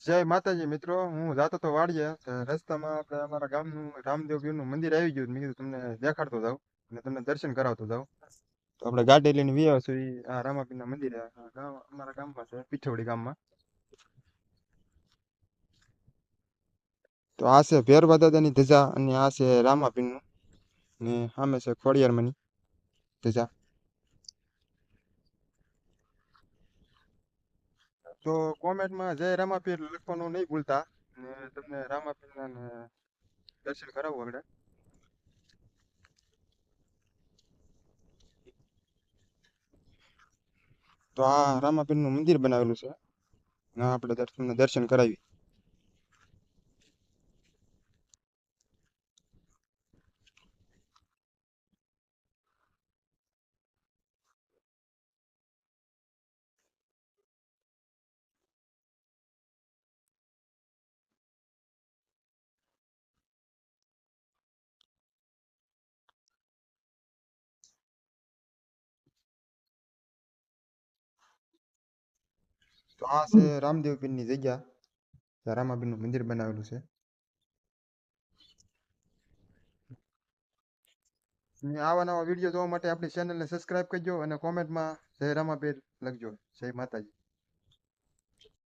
જય માતાજી મિત્રો, હું જાતો તો વાડીએ રસ્તામાં આપણે અમારા ગામનું રામદેવ પીરનું મંદિર આવી ગયું. મેં કીધું તમને દેખાડતો જાઉં અને તમને દર્શન કરાવતો જાઉં. તો આપણે ગાડી લઈને વી આવશું આ રામાપીરના મંદિરે. આ અમારા ગામમાં છે, પીઠોડી ગામમાં. તો આ છે ભેરવા દાદાની ધજા અને આ છે રામાપીરનું ને સામે છે ખોડિયારમાંની ધજા. તો કોમેન્ટમાં જય રામાપીર લખવાનું નહીં ભૂલતા ને તમને રામાપીરના ને દર્શન કરાવવું આપણે. તો આ રામાપીરનું મંદિર બનાવેલું છે. ના આપણે તમને દર્શન કરાવી. તો આ છે રામદેવ પીરની જગ્યા, જ્યાં રામાપીરનું મંદિર બનાવેલું છે. અને આવા નવા વિડીયો જોવા માટે આપણી ચેનલને સબસ્ક્રાઇબ કરજો અને કોમેન્ટમાં જય રામાપીર લખજો. જય માતાજી.